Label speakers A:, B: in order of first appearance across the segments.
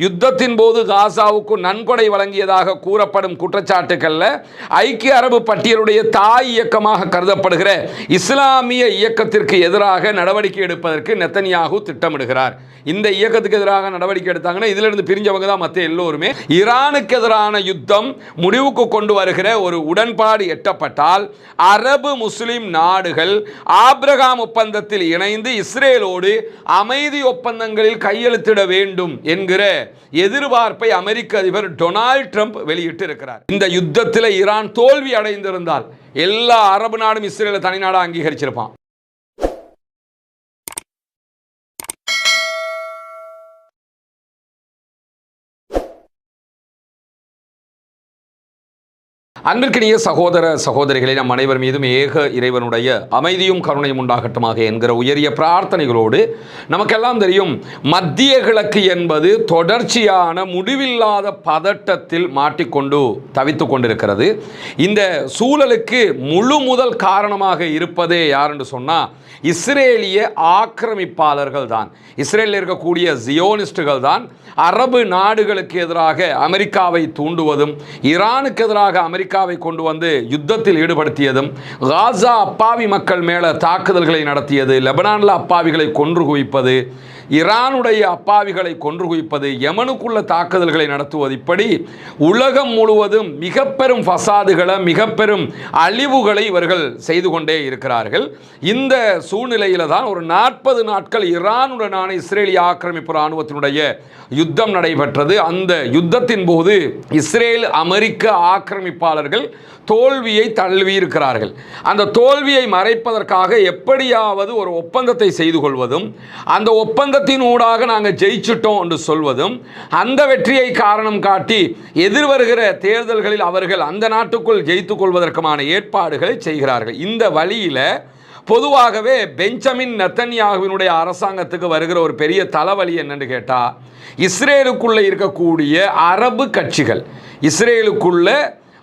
A: யுத்தத்தின் போது காசாவுக்கு நன்கொடை வழங்கியதாக கூறப்படும் குற்றச்சாட்டுக்கள்ல ஐக்கிய அரபு பட்டியலுடைய தாய் இயக்கமாக கருதப்படுகிற இஸ்லாமிய இயக்கத்திற்கு எதிராக நடவடிக்கை எடுப்பதற்கு நெத்தனியாகு திட்டமிடுகிறார். இந்த இயக்கத்துக்கு எதிராக நடவடிக்கை எடுத்தாங்கன்னா இதுல இருந்து பிரிஞ்சவங்க தான் மற்ற எல்லோருமே. ஈரானுக்கு எதிரான யுத்தம் முடிவுக்கு கொண்டு வருகிற ஒரு உடன்பாடு எட்டப்பட்டால் அரபு முஸ்லிம் நாடுகள் ஆபிரகாம் ஒப்பந்தத்தில் இணைந்து இஸ்ரேலோடு அமைதி ஒப்பந்தங்களில் கையெழுத்திட வேண்டும் என்கிற எதிர்பார்ப்பை அமெரிக்க அதிபர் டொனால்ட் ட்ரம்ப் வெளியிட்டு இருக்கிறார். இந்த யுத்தத்தில் ஈரான் தோல்வி அடைந்திருந்தால் எல்லா அரபு நாடும் இஸ்ரேலை தனிநாடாக அங்கீகரிச்சிருப்பான். அன்பிற்கினிய சகோதர சகோதரிகளை நம் அனைவர் மீதும் ஏக இறைவனுடைய அமைதியும் கருணையும் உண்டாகட்டுமாக என்கிற உயரிய பிரார்த்தனைகளோடு, நமக்கெல்லாம் தெரியும் மத்திய கிழக்கு என்பது தொடர்ச்சியான முடிவில்லாத பதட்டத்தில் மாட்டிக்கொண்டு தவித்து கொண்டிருக்கிறது. இந்த சூழலுக்கு முழு முதல் காரணமாக இருப்பதே யார் என்று சொன்னால் இஸ்ரேலிய ஆக்கிரமிப்பாளர்கள் தான். இஸ்ரேலில் இருக்கக்கூடிய ஜியோனிஸ்டுகள் தான் அரபு நாடுகளுக்கு எதிராக அமெரிக்காவை தூண்டுவதும், ஈரானுக்கு எதிராக அமெரிக்காவை கொண்டு வந்து யுத்தத்தில் ஈடுபடுத்தியதும், காசா அப்பாவி மக்கள் மேலே தாக்குதல்களை நடத்தியது, லெபனானில் அப்பாவிகளை கொன்று குவிப்பது, ஈரானுடைய அப்பாவிகளை கொன்று குவிப்பது, யமனுக்குள்ள தாக்குதல்களை நடத்துவது, இப்படி உலகம் முழுவதும் மிக பெரும் ஃபசாதுகளை, மிக பெரும் அழிவுகளை இவர்கள் செய்து கொண்டே இருக்கிறார்கள். இந்த சூழ்நிலையில் தான் ஒரு 40 நாட்கள் ஈரானுடனான இஸ்ரேலிய ஆக்கிரமிப்பு இராணுவத்தினுடைய யுத்தம் நடைபெற்றது. அந்த யுத்தத்தின் போது இஸ்ரேல் அமெரிக்க ஆக்கிரமிப்பாளர்கள் தோல்வியை தழுவியிருக்கிறார்கள். அந்த தோல்வியை மறைப்பதற்காக எப்படியாவது ஒரு ஒப்பந்தத்தை செய்து கொள்வதும், அந்த ஒப்பந்தத்தின் ஊடாக நாங்கள் ஜெயிச்சிட்டோம் என்று சொல்வதும், அந்த வெற்றியை காரணம் காட்டி எதிர்வருகிற தேர்தல்களில் அவர்கள் அந்த நாட்டுக்குள் ஜெயித்துக் கொள்வதற்குமான ஏற்பாடுகளை செய்கிறார்கள். இந்த வழியில் பொதுவாகவே பெஞ்சமின் நெத்தன்யாகுவினுடைய அரசாங்கத்துக்கு வருகிற ஒரு பெரிய தலைவலி என்னன்னு கேட்டால், இஸ்ரேலுக்குள்ளே இருக்கக்கூடிய அரபு கட்சிகள், இஸ்ரேலுக்குள்ள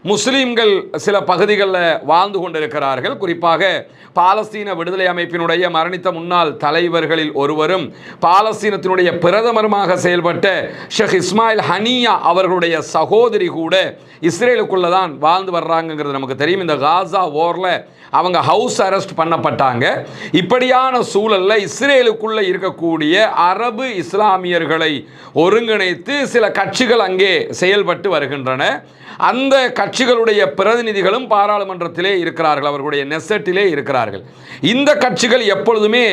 A: முஸ்லீம்கள் சில பகுதிகளில் வாழ்ந்து கொண்டிருக்கிறார்கள். குறிப்பாக பாலஸ்தீன விடுதலை அமைப்பினுடைய மரணித்த முன்னாள் தலைவர்களில் ஒருவரும் பாலஸ்தீனத்தினுடைய பிரதமருமாக செயல்பட்ட ஷேக் இஸ்மாயில் ஹனியா அவர்களுடைய சகோதரி கூட இஸ்ரேலுக்குள்ளே தான் வாழ்ந்து வர்றாங்கிறது நமக்கு தெரியும். இந்த காசா வாரில் அவங்க ஹவுஸ் அரெஸ்ட் பண்ணப்பட்டாங்க. இப்படியான சூழலில் இஸ்ரேலுக்குள்ளே இருக்கக்கூடிய அரபு இஸ்லாமியர்களை ஒருங்கிணைத்து சில கட்சிகள் அங்கே செயல்பட்டு வருகின்றன. அந்த கட்சிகளுடைய பிரதிநிதிகளும் பாராளுமன்றத்திலே இருக்கிறார்கள், அவர்களுடைய நெசட்டிலே இருக்கிறார்கள். இந்த கட்சிகள் எப்பொழுதுமே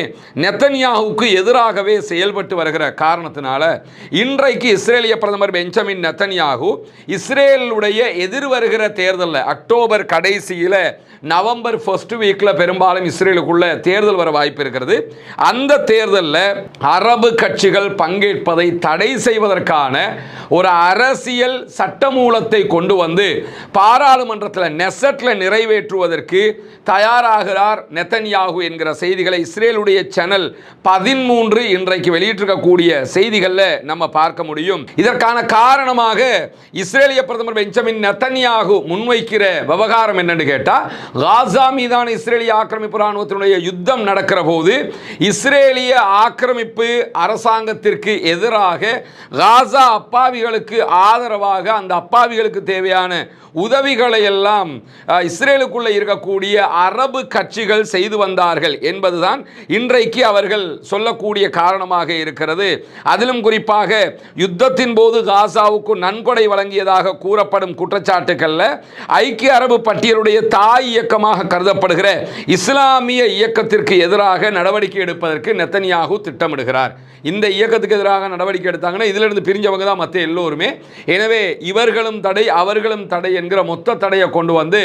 A: நெத்தன்யாகுவுக்கு எதிராகவே செயல்பட்டு வருகிற காரணத்தினால இன்றைக்கு இஸ்ரேலிய பிரதமர் பெஞ்சமின் நெத்தன்யாகு இஸ்ரேலுடைய எதிர்வருகிற தேர்தலில் அக்டோபர் கடைசியில் நவம்பர் ஃபர்ஸ்ட் வீக்கில் பெரும்பாலும் இஸ்ரேலுக்குள்ள தேர்தல் வர வாய்ப்பு இருக்கிறது. அந்த தேர்தலில் அரபு கட்சிகள் பங்கேற்பதை தடை செய்வதற்கான ஒரு அரசியல் சட்டமூலத்தை கொண்டு வந்து பாராளுமன்றத்தில் நெசட்டில் நிறைவேற்றுவதற்கு தயாராகிறார் நெத்தன்யாகு என்கிற செய்திகளை இஸ்ரேலுடைய சேனல் 13 இன்றைக்கு வெளியிட்டிருக்கக்கூடிய செய்திகளில் நம்ம பார்க்க முடியும். இதற்கான காரணமாக இஸ்ரேலிய பிரதமர் பெஞ்சமின் நெத்தன்யாகு முன்வைக்கிற விவகாரம் என்னன்னு கேட்டால், காசா மீதான இஸ்ரேலிய ஆக்கிரமிப்பு இராணுவத்தினுடைய யுத்தம் நடக்கிற போது இஸ்ரேலிய ஆக்கிரமிப்பு அரசாங்கத்திற்கு எதிராக காசா அப்பாவிகளுக்கு ஆதரவாக அந்த அப்பாவிகளுக்கு தேவையான உதவிகளை எல்லாம் இஸ்ரேலுக்குள்ளே இருக்கக்கூடிய அரபு கட்சிகள் செய்து வந்தார்கள் என்பதுதான் இன்றைக்கு அவர்கள் சொல்லக்கூடிய காரணமாக இருக்கிறது. அதிலும் குறிப்பாக யுத்தத்தின் போது காசாவுக்கு நன்கொடை வழங்கியதாக கூறப்படும் குற்றச்சாட்டுக்களில் ஐக்கிய அரபு பட்டியலுடைய தாய் இயக்கமாக கருதப்படுகிற இஸ்லாமிய இயக்கத்திற்கு எதிராக நடவடிக்கை எடுப்பதற்கு நெத்தன்யாகு திட்டமிடுகிறார். இந்த இயக்கத்துக்கு எதிராக நடவடிக்கை எடுத்தாங்கன்னா இதிலிருந்து பிரிஞ்சவங்க தான் மற்ற எல்லோருமே. எனவே இவர்களும் தடை அவர்களும் தடை என்கிற மொத்த தடையை கொண்டு வந்து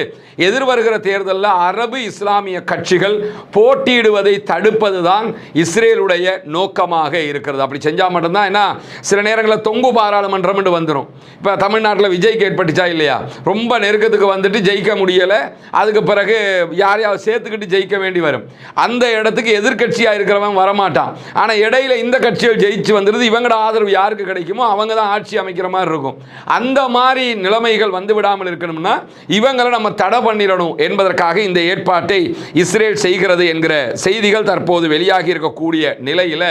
A: எதிர்வருகிற தேர்தலில் அரபு இஸ்லாமிய கட்சிகள் போட்டியிடுவதை தடுப்பதுதான் இஸ்ரேலுடைய நோக்கமாக இருக்கிறது. அப்படி செஞ்சால் மட்டும்தான் என்ன, சில நேரங்களில் தொங்கு பாராளுமன்றம் வந்துடும். இப்போ தமிழ்நாட்டில் விஜய்க்கு ஏற்பட்டுச்சா இல்லையா, ரொம்ப நெருக்கத்துக்கு வந்துட்டு ஜெயிக்க முடியலை, அதுக்கு பிறகு யாரையாவது சேர்த்துக்கிட்டு ஜெயிக்க வேண்டி வரும். அந்த இடத்துக்கு எதிர்கட்சியாக இருக்கிறவன் வரமாட்டான். ஆனால் இடையில இந்த கட்சிகள் ஜெயிச்சு வந்துடுது, இவங்களோட ஆதரவு யாருக்கு கிடைக்குமோ அவங்க தான் ஆட்சி அமைக்கிற மாதிரி இருக்கும். அந்த மாதிரி நிலைமைகள் வந்து விடாமல் இருக்கணும்னா இவங்களை நம்ம தடை பண்ணிடணும் என்பதற்காக இந்த ஏற்பாட்டை இஸ்ரேல் செய்கிறது என்கிற செய்திகள் தற்போது வெளியாகி இருக்கக்கூடிய நிலையில்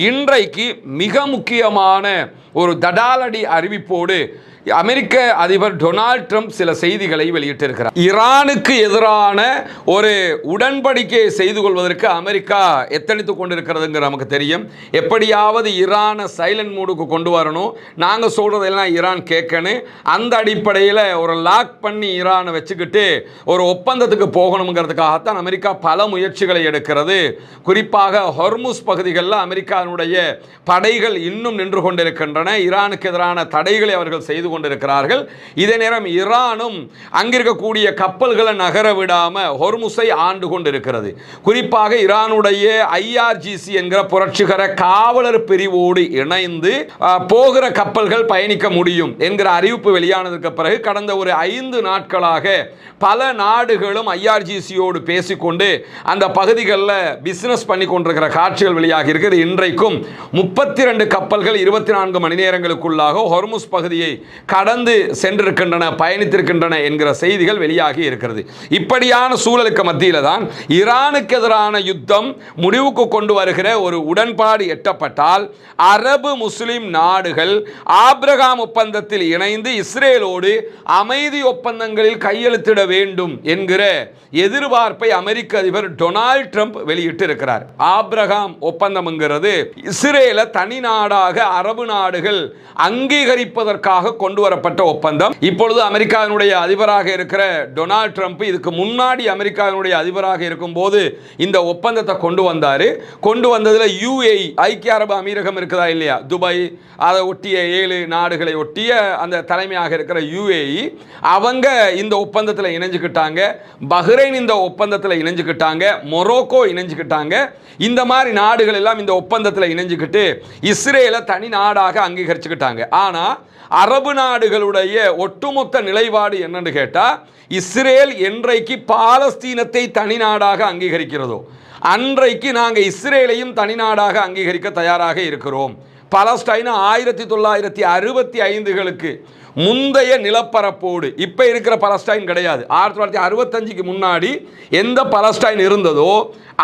A: இன்றைக்கு மிக முக்கியமான ஒரு தடாலடி அறிவிப்போடு அமெரிக்க அதிபர் டொனால்ட் ட்ரம்ப் சில செய்திகளை வெளியிட்டிருக்கிறார். ஈரானுக்கு எதிரான ஒரு உடன்படிக்கையை செய்து கொள்வதற்கு அமெரிக்கா எத்தனித்துக் கொண்டிருக்கிறதுங்கிற நமக்கு தெரியும். எப்படியாவது ஈரானை சைலண்ட் மூடுக்கு கொண்டு வரணும், நாங்கள் சொல்றதெல்லாம் ஈரான் கேட்கணும், அந்த அடிப்படையில் ஒரு லாக் பண்ணி ஈரானை வச்சுக்கிட்டு ஒரு ஒப்பந்தத்துக்கு போகணுங்கிறதுக்காகத்தான் அமெரிக்கா பல முயற்சிகளை எடுக்கிறது. குறிப்பாக ஹொர்முஸ் பகுதிகளில் அமெரிக்காவுடைய படைகள் இன்னும் நின்று கொண்டிருக்கின்றன. ஈரானுக்கு எதிரான தடைகளை அவர்கள் செய்து கொண்டிருக்கிறார்கள். இதே நேரம் ஈரானும் அங்கிருக்கக்கூடிய கப்பல்களை நகர விடாம ஹொர்முஸை ஆண்டு கொண்டிருக்கிறது. குறிப்பாக ஈரானுடைய IRGC என்கிற புரட்சிகர காவலர் பிரிவோடு இணைந்து போகிற கப்பல்கள் பயணிக்க முடியும் என்கிற அறிவிப்பு வெளியானதுக்கு பிறகு கடந்த ஒரு 5 நாட்களாக பல நாடுகளும் IRGCயோடு பேசிக்கொண்டு அந்த பகுதிகளில் பிசினஸ் பண்ணி கொண்டிருக்கிற காட்சிகள் வெளியாகி இருக்கிறது. இன்றைக்கும் 32 கப்பல்கள் 24 மணி நேரங்களுக்குள்ளாக ஹொர்முஸ் பகுதியை கடந்து சென்றிருக்கின்றன, பயணித்திருக்கின்றன என்கிற செய்திகள் வெளியாகி இருக்கிறது. இப்படியான சூழலுக்கு மத்தியில் தான் ஈரானுக்கு எதிரான யுத்தம் முடிவுக்கு கொண்டு வருகிற ஒரு உடன்பாடு எட்டப்பட்டால் அரபு முஸ்லிம் நாடுகள் ஆபிரகாம் ஒப்பந்தத்தில் இணைந்து இஸ்ரேலோடு அமைதி ஒப்பந்தங்களில் கையெழுத்திட வேண்டும் என்கிற எதிர்பார்ப்பை அமெரிக்க அதிபர் டொனால்ட் ட்ரம்ப் வெளியிட்டு இருக்கிறார். ஆபிரகாம் ஒப்பந்தம்ங்கிறது இஸ்ரேலை தனி நாடாக அரபு நாடுகள் அங்கீகரிப்பதற்காக கொண்டு வரப்பட்ட ஒப்பந்தம். இப்பொழுது அமெரிக்காவினுடைய அதிபராக இருக்கிற டொனால்ட் ட்ரம்ப் இதுக்கு முன்னாடி அமெரிக்காவினுடைய அதிபராக இருக்கும் போது இந்த ஒப்பந்தத்தை கொண்டு வந்தார். கொண்டு வந்ததில் UAE ஐக்கிய அரபு அமீரகம் இருக்குதா இல்லையா, துபாய், அதை ஒட்டிய 7 நாடுகளை ஒட்டிய அந்த தலைமையாக இருக்கிற UAE அவங்க இந்த ஒப்பந்தத்தில் இணைஞ்சுக்கிட்டாங்க. பஹ்ரைன் இந்த ஒப்பந்தத்தில் இணைஞ்சுக்கிட்டாங்க. மொரோக்கோ இணைஞ்சுக்கிட்டாங்க. இந்த மாதிரி நாடுகள் எல்லாம் இந்த ஒப்பந்தத்தில் இணைஞ்சுக்கிட்டு இஸ்ரேலை தனி நாடாக அங்கீகரிச்சுக்கிட்டாங்க. ஆனால் அரபு நாடுகளுடைய ஒட்டுமொத்த நிலைப்பாடு என்னன்னு கேட்டால், இஸ்ரேல் என்றைக்கு பாலஸ்தீனத்தை தனி நாடாக அங்கீகரிக்கிறதோ அன்றைக்கு நாங்கள் இஸ்ரேலையும் தனி நாடாக அங்கீகரிக்க தயாராக இருக்கிறோம். பாலஸ்டைன் 1965களுக்கு முந்தைய நிலப்பரப்போடு இப்போ இருக்கிற பாலஸ்டைன் கிடையாது. 1965க்கு முன்னாடி எந்த பாலஸ்டைன் இருந்ததோ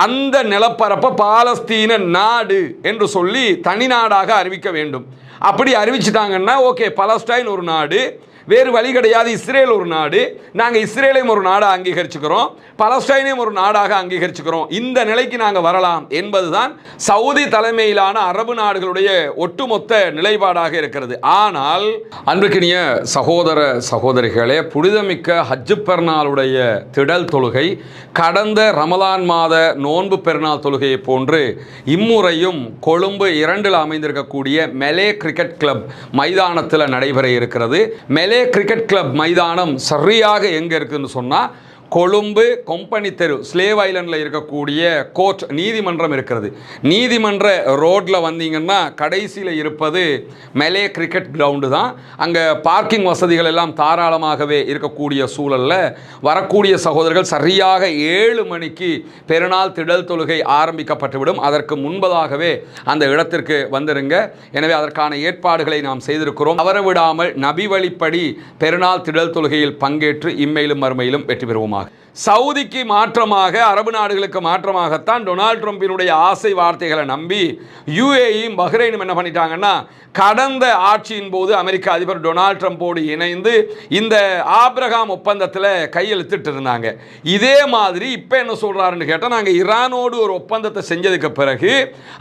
A: அந்த நிலப்பரப்பை பாலஸ்தீன நாடு என்று சொல்லி தனி நாடாக அறிவிக்க வேண்டும். அப்படி அறிவிச்சிட்டாங்கன்னா ஓகே, பாலஸ்டைன் ஒரு நாடு, வேறு வழி கிடையாது. இஸ்ரேல் ஒரு நாடு, நாங்கள் இஸ்ரேலையும் ஒரு நாடாக அங்கீகரிச்சுக்கிறோம், பாலஸ்டைனையும் ஒரு நாடாக அங்கீகரிச்சுக்கிறோம். இந்த நிலைக்கு நாங்கள் வரலாம் என்பதுதான் சவுதி தலைமையிலான அரபு நாடுகளுடைய ஒட்டுமொத்த நிலைப்பாடாக இருக்கிறது. ஆனால் அன்பிற்கினிய சகோதர சகோதரிகளே, புனிதமிக்க ஹஜ்ஜு பெருநாளுடைய திடல் தொழுகை கடந்த ரமலான் மாத நோன்பு பெருநாள் தொழுகையை போன்று இம்முறையும் கொழும்பு 2 அமைந்திருக்கக்கூடிய மெலே கிரிக்கெட் கிளப் மைதானத்தில் நடைபெற இருக்கிறது. மெலே கிரிக்கெட் கிளப் மைதானம் சரியாக எங்கே இருக்குன்னு சொன்னால் கொழும்பு கொம்பனி தெரு ஸ்லேவ் ஐலண்டில் இருக்கக்கூடிய கோர்ட் நீதிமன்றம் இருக்கிறது. நீதிமன்ற ரோட்டில் வந்தீங்கன்னா கடைசியில் இருப்பது மெலே கிரிக்கெட் கிரவுண்டு தான். அங்கே பார்க்கிங் வசதிகள் எல்லாம் தாராளமாகவே இருக்கக்கூடிய சூழலில் வரக்கூடிய சகோதரர்கள் சரியாக 7 மணிக்கு பெருநாள் திடல் தொழுகை ஆரம்பிக்கப்பட்டுவிடும். அதற்கு முன்பதாகவே அந்த இடத்திற்கு வந்துருங்க. எனவே அதற்கான ஏற்பாடுகளை நாம் செய்திருக்கிறோம். தவற விடாமல் நபி வழிப்படி பெருநாள் திடல் தொழுகையில் பங்கேற்று இம்மையிலும் மறுமையிலும் வெற்றி பெறுவோமாக. சவுதிக்கு மாற்றமாக, அரபு நாடுகளுக்கு மாற்றமாகத்தான் டொனால்ட் ட்ரம்பினுடைய ஆசை வார்த்தைகளை நம்பி UAEயும் பஹ்ரைனும் என்ன பண்ணிட்டாங்கன்னா, கடந்த ஆட்சியின் போது அமெரிக்க அதிபர் டொனால்ட் ட்ரம்போடு இணைந்து இந்த ஆபிரகாம் ஒப்பந்தத்தில் கையெழுத்திட்டு இருந்தாங்க. இதே மாதிரி இப்போ என்ன சொல்கிறாருன்னு கேட்டால், நாங்கள் ஈரானோடு ஒரு ஒப்பந்தத்தை செஞ்சதுக்கு பிறகு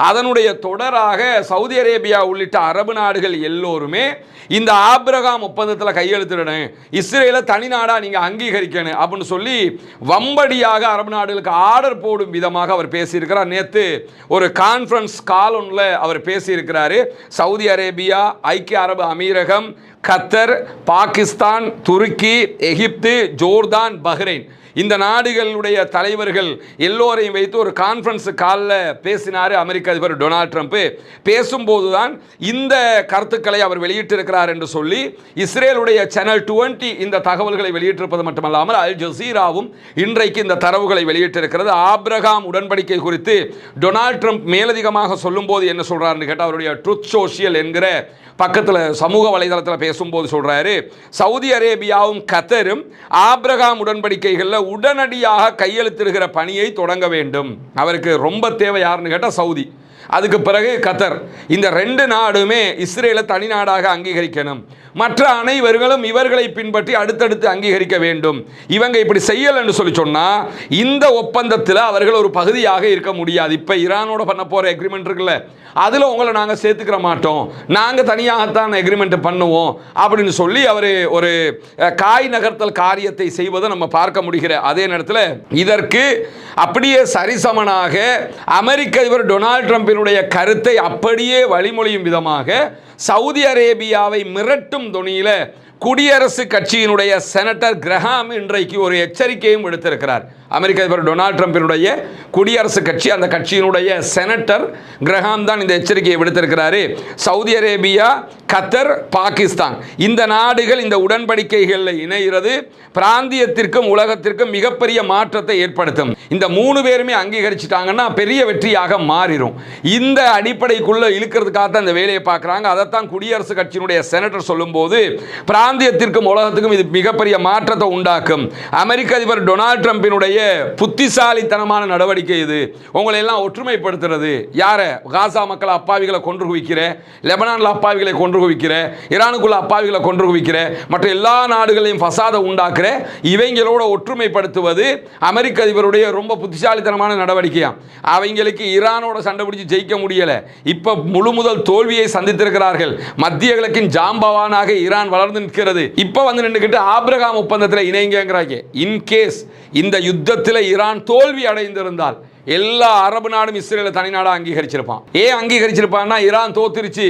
A: அதனுடைய தொடராக சவுதி அரேபியா உள்ளிட்ட அரபு நாடுகள் எல்லோருமே இந்த ஆபிரகாம் ஒப்பந்தத்தில் கையெழுத்திடணும், இஸ்ரேலை தனி நாடாக நீங்கள் அங்கீகரிக்கணும் அப்படின்னு சொல்லி வம்படியாக அரபு நாடுகளுக்கு ஆர்டர் போடும் விதமாக அவர் பேசியிருக்கிறார். நேற்று ஒரு கான்ஃபரன்ஸ் கால் ஒன்றில் அவர் பேசியிருக்கிறாரு. சவுதி அரேபியா, ஐக்கிய அரபு அமீரகம், கத்தர், பாகிஸ்தான், துருக்கி, எகிப்து, ஜோர்தான், பஹ்ரைன் இந்த நாடுகளுடைய தலைவர்கள் எல்லோரையும் வைத்து ஒரு கான்ஃபரன்ஸ் காலில் பேசினார் அமெரிக்க அதிபர் டொனால்ட் ட்ரம்ப். பேசும்போது தான் இந்த கருத்துக்களை அவர் வெளியிட்டிருக்கிறார் என்று சொல்லி இஸ்ரேலுடைய சேனல் 20 இந்த தகவல்களை வெளியிட்டிருப்பது மட்டுமல்லாமல் அல் ஜசீராவும் இன்றைக்கு இந்த தரவுகளை வெளியிட்டிருக்கிறது. ஆபிரகாம் உடன்படிக்கை குறித்து டொனால்ட் ட்ரம்ப் மேலதிகமாக சொல்லும்போது என்ன சொல்றாருன்னு கேட்டால், அவருடைய ட்ரூத் சோஷியல் என்கிற பக்கத்தில் சமூக வலைதளத்தில் பேசும்போது சொல்றாரு, சவுதி அரேபியாவும் கத்தரும் ஆபிரகாம் உடன்படிக்கைகளில் உடனடியாக கையெழுத்திடுகிற பணியை தொடங்க வேண்டும். அவருக்கு ரொம்ப தேவை யாருன்னு கேட்டால் சவுதி. அதுக்கு பிறகு கத்தர். இந்த ரெண்டு நாடுமே இஸ்ரேலை தனி நாடாக அங்கீகரிக்கணும். மற்ற அனைவர்களும் இவர்களை பின்பற்றி அடுத்தடுத்து அங்கீகரிக்க வேண்டும். இவங்க இப்படி செய்யலன்னு சொல்லி சொன்னா இந்த ஒப்பந்தத்தில் அவர்கள் ஒரு பகுதியாக இருக்க முடியாது. இப்ப ஈரானோட பண்ண போற எக்ரிமெண்ட் இருக்குல்ல, அதுல உங்களை நாங்க சேர்த்துக்கிற மாட்டோம், நாங்க தனியாகத்தான் எக்ரிமெண்ட் பண்ணுவோம் அப்படின்னு சொல்லி அவர் ஒரு காய் நகர்த்தல் காரியத்தை செய்வதை நம்ம பார்க்க முடிகிற அதே நேரத்தில் இதற்கு அப்படியே சரிசமனாக அமெரிக்க அதிபர் டொனால்ட் ட்ரம்பினுடைய கருத்தை அப்படியே வழிமொழியும் விதமாக சவுதி அரேபியாவை மிரட்டும் தொனியில குடியரசு கட்சியினுடைய செனட்டர் கிரஹாம் இன்றைக்கு ஒரு எச்சரிக்கையும் விடுத்திருக்கிறார். அமெரிக்க அதிபர் டொனால்ட் ட்ரம்பினுடைய குடியரசு கட்சி, அந்த கட்சியினுடைய செனட்டர் கிரஹாம் தான் இந்த எச்சரிக்கையை விடுத்திருக்கிறாரு. சவுதி அரேபியா, கத்தர், பாகிஸ்தான் இந்த நாடுகள் இந்த உடன்படிக்கைகளில் இணைகிறது பிராந்தியத்திற்கும் உலகத்திற்கும் மிகப்பெரிய மாற்றத்தை ஏற்படுத்தும். இந்த 3 பேருமே அங்கீகரிச்சிட்டாங்கன்னா பெரிய வெற்றியாக மாறிடும். இந்த அடிப்படைக்குள்ள இழுக்கிறதுக்காக தான் இந்த வேலையை பார்க்குறாங்க. அதைத்தான் குடியரசு கட்சியினுடைய செனட்டர் சொல்லும்போது பிராந்தியத்திற்கும் உலகத்துக்கும் இது மிகப்பெரிய மாற்றத்தை உண்டாக்கும். அமெரிக்க அதிபர் டொனால்ட் ட்ரம்பினுடைய புத்திசாலித்தனமான நடவடிக்கை இது. உங்களை எல்லாம் ஒற்றுமைப்படுத்துறது. யார? காசா மக்களை அப்பாவிகளை கொன்று குவிக்கிற, லெபனான்ல அப்பாவிகளை கொன்று குவிக்கிற, ஈரானுக்குள்ள அப்பாவிகளை கொன்று குவிக்கிற, மற்ற எல்லா நாடுகளையும் ஃபசாதை உண்டாக்குற இவங்களோட ஒற்றுமைப்படுத்துவது அமெரிக்க அதிபருடைய ரொம்ப புத்திசாலித்தனமான நடவடிக்கையா. அவங்களுக்கு ஈரானோட சண்டை பிடிச்சு ஜெயிக்க முடியல. இப்ப முழு முதல் தோல்வியை சந்தித்திருக்கிறார்கள். மத்திய கிழக்கின் ஜாம்பவானாக ஈரான் வளர்ந்து நிற்கிறது. இப்ப வந்து நின்றுகிட்டு ஆபிரகாம் ஒப்பந்தத்தில் இணைங்கிறாங்க. இன்கேஸ் இந்த யுத்தத்தில் ஈரான் தோல்வி அடைந்திருந்தால் எல்லா அரபு நாடும் இஸ்ரேலை தனிநாடா அங்கீகரிச்சிருப்பான். ஏன் அங்கீகரிச்சிருப்பான்னா ஈரான் தோத்துருச்சு,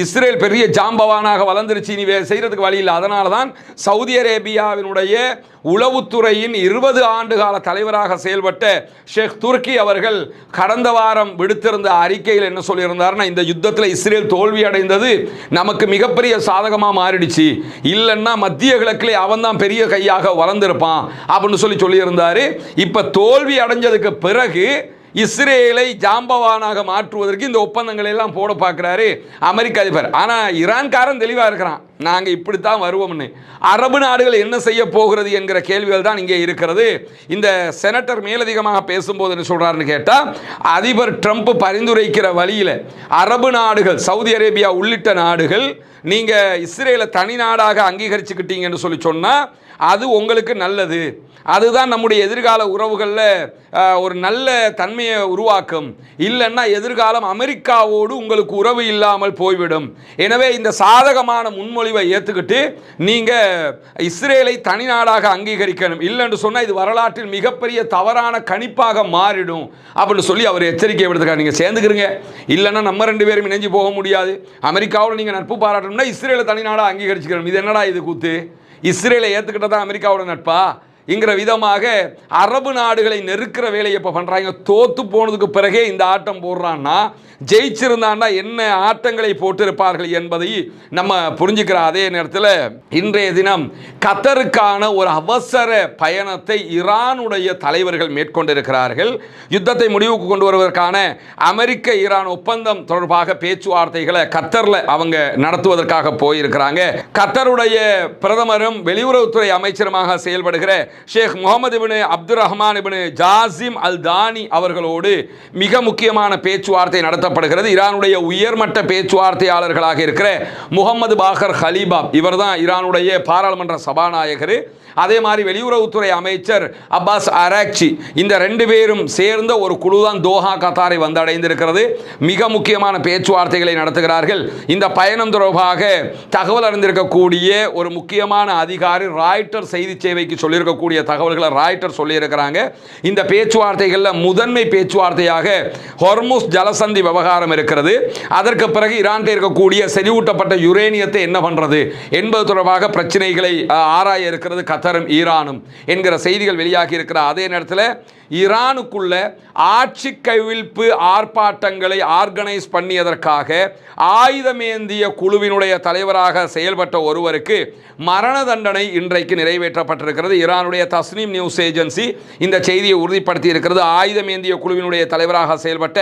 A: இஸ்ரேல் பெரிய ஜாம்பவானாக வளர்ந்துருச்சு, இனி செய்யறதுக்கு வழி இல்லை. அதனால தான் சவுதி அரேபியாவினுடைய உளவுத்துறையின் 20 ஆண்டு கால தலைவராக செயல்பட்ட ஷேக் துர்கி அவர்கள் கடந்த வாரம் விடுத்திருந்த அறிக்கையில் என்ன சொல்லியிருந்தார்னா, இந்த யுத்தத்தில் இஸ்ரேல் தோல்வி அடைந்தது நமக்கு மிகப்பெரிய சாதகமாக மாறிடுச்சு, இல்லைன்னா மத்திய கிழக்கிலே அவன் தான் பெரிய கையாக வளர்ந்திருப்பான் அப்படின்னு சொல்லியிருந்தாரு. இப்போ தோல்வி அடைஞ்சதுக்கு பிறகு இஸ்ரேலை ஜாம்பவானாக மாற்றுவதற்கு இந்த ஒப்பந்தங்களை எல்லாம் போட பார்க்கிறாரு அமெரிக்க அதிபர். ஆனால் ஈரான்காரன் தெளிவாக இருக்கிறான், நாங்கள் இப்படித்தான் வருவோம்னு. அரபு நாடுகள் என்ன செய்ய போகிறது என்கிற கேள்விகள் தான் இங்கே இருக்கிறது. இந்த செனட்டர் மேலதிகமாக பேசும்போது என்ன சொல்றாருன்னு கேட்டால், அதிபர் ட்ரம்ப் பரிந்துரைக்கிற வழியில் அரபு நாடுகள், சவுதி அரேபியா உள்ளிட்ட நாடுகள் நீங்கள் இஸ்ரேலை தனி நாடாக அங்கீகரிச்சுக்கிட்டீங்கன்னு சொல்லி சொன்னால் அது உங்களுக்கு நல்லது, அதுதான் நம்முடைய எதிர்கால உறவுகளில் ஒரு நல்ல தன்மையை உருவாக்கும், இல்லைன்னா எதிர்காலம் அமெரிக்காவோடு உங்களுக்கு உறவு இல்லாமல் போய்விடும். எனவே இந்த சாதகமான முன்மொழிவை ஏற்றுக்கிட்டு நீங்கள் இஸ்ரேலை தனி நாடாக அங்கீகரிக்கணும், இல்லைன்னு சொன்னால் இது வரலாற்றில் மிகப்பெரிய தவறான கணிப்பாக மாறிடும் அப்படின்னு சொல்லி அவர் எச்சரிக்கை விடுத்துக்காரு. நீங்கள் சேர்ந்துக்கிறீங்க, இல்லைன்னா நம்ம 2 பேரும் இணைஞ்சு போக முடியாது. அமெரிக்காவோட நீங்கள் நட்பு பாராட்டணும்னா இஸ்ரேலை தனி நாடாக அங்கீகரிச்சுக்கணும். இது என்னடா இது கூத்து? இஸ்ரேலை ஏற்றுக்கிட்டதான் அமெரிக்காவோட நட்பா என்கிற விதமாக அரபு நாடுகளை நெருக்கிற வேலையை இப்போ பண்ணுறாங்க. தோத்து போனதுக்கு பிறகே இந்த ஆட்டம் போடுறான்னா ஜெயிச்சிருந்தான்னா என்ன ஆட்டங்களை போட்டிருப்பார்கள் என்பதை நம்ம புரிஞ்சுக்கிற அதே நேரத்தில் இன்றைய தினம் கத்தருக்கான ஒரு அவசர பயணத்தை ஈரானுடைய தலைவர்கள் மேற்கொண்டிருக்கிறார்கள். யுத்தத்தை முடிவுக்கு கொண்டு வருவதற்கான அமெரிக்க ஈரான் ஒப்பந்தம் தொடர்பாக பேச்சுவார்த்தைகளை கத்தரில் அவங்க நடத்துவதற்காக போயிருக்கிறாங்க. கத்தருடைய பிரதமரும் வெளியுறவுத்துறை அமைச்சருமாக செயல்படுகிற ஷேக் முகமது இப்னு அப்துல் ரஹ்மான் இப்னு ஜாசிம் அல் தானி அவர்களோடு மிக முக்கியமான பேச்சுவார்த்தை நடத்தப்படுகிறது. ஈரானுடைய உயர்மட்ட பேச்சுவார்த்தையாளர்களாக இருக்கிற முகமது பாகர் ஹலீபா, இவர் தான் ஈரானுடைய பாராளுமன்ற சபாநாயகர். அதே மாதிரி வெளியுறவுத்துறை அமைச்சர் அப்பாஸ் அராக்சி, இந்த 2 பேரும் சேர்ந்த ஒரு குழு தான் தோஹா கத்தாரை வந்தடைந்திருக்கிறது. மிக முக்கியமான பேச்சுவார்த்தைகளை நடத்துகிறார்கள். இந்த பயணம் தொடர்பாக தகவல் அறிந்திருக்கக்கூடிய ஒரு முக்கியமான அதிகாரி ராய்ட்டர் செய்தி சேவைக்கு சொல்லியிருக்கக்கூடிய தகவல்களை ராய்ட்டர் சொல்லியிருக்கிறாங்க. இந்த பேச்சுவார்த்தைகளில் முதன்மை பேச்சுவார்த்தையாக ஹொர்முஸ் ஜலசந்தி விவகாரம் இருக்கிறது. அதற்கு பிறகு ஈரான் இருக்கக்கூடிய செறிவூட்டப்பட்ட யுரேனியத்தை என்ன பண்றது என்பது தொடர்பாக பிரச்சனைகளை ஆராய இருக்கிறது கத்தரும் ஈரானும் என்கிற செய்திகள் வெளியாகி இருக்கிற அதே நேரத்தில் ஈரானுக்குள்ள ஆட்சி கவிழ்ப்பு ஆர்ப்பாட்டங்களை ஆர்கனைஸ் பண்ணியதற்காக ஆயுதமேந்திய குழுவினுடைய தலைவராக செயல்பட்ட ஒருவருக்கு மரண தண்டனை இன்றைக்கு நிறைவேற்றப்பட்டிருக்கிறது. ஈரானுடைய தஸ்னீம் நியூஸ் ஏஜென்சி இந்த செய்தியை உறுதிப்படுத்தி இருக்கிறது. ஆயுதமேந்திய குழுவினுடைய தலைவராக செயல்பட்ட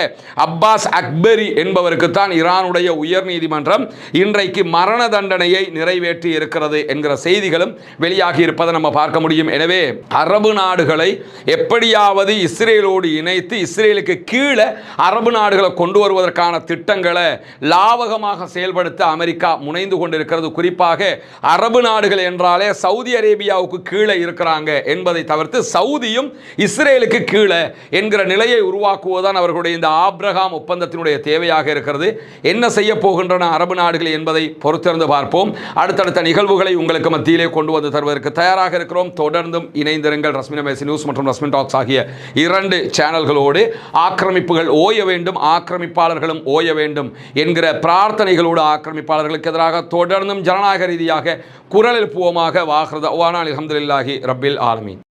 A: அப்பாஸ் அக்பரி என்பவருக்கு தான் ஈரானுடைய உயர் நீதிமன்றம் இன்றைக்கு மரண தண்டனையை நிறைவேற்றி இருக்கிறது என்கிற செய்திகளும் வெளியாகி இருப்பதை என்பதை நம்ம பார்க்க முடியும். எனவே அரபு நாடுகளை எப்படியாவது இஸ்ரேலோடு இணைத்து இஸ்ரேலுக்கு கீழே அரபு நாடுகளை கொண்டு வருவதற்கான திட்டங்களை லாவகமாக செயல்படுத்த அமெரிக்கா முனைந்து கொண்டிருக்கிறது. குறிப்பாக அரபு நாடுகள் என்றாலே சவுதி அரேபியாவுக்கு கீழே இருக்கிறாங்க என்பதை தவிர்த்து சவுதியும் இஸ்ரேலுக்கு கீழே என்கிற நிலையை உருவாக்குவதுதான் அவர்களுடைய இந்த ஆப்ரஹாம் ஒப்பந்தத்தினுடைய தேவையாக இருக்கிறது. என்ன செய்ய போகின்றன அரபு நாடுகள் என்பதை பொறுத்திருந்து பார்ப்போம். அடுத்தடுத்த நிகழ்வுகளை உங்களுக்கு மத்தியிலே கொண்டு வந்து தருவதற்கு தயாராக இருக்கிறோம். தொடர்ந்தும் இணைந்திருங்கள். ரஸ்மின் அமேசி நியூஸ் மற்றும் ரஸ்மின் டாக்ஸ் ஆகிய 2 சேனல்களோடு. ஆக்கிரமிப்புகள் ஓய வேண்டும், ஆக்கிரமிப்பாளர்களும் ஓய வேண்டும் என்கிற பிரார்த்தனைகளோடு ஆக்கிரமிப்பாளர்களுக்கு எதிராக தொடர்ந்தும் ஜனநாயக ரீதியாக குரல் எழுப்புவோமாக. வாஹ்ரத அல்ஹம்துலில்லாஹி ரப்பில் ஆலமீன்.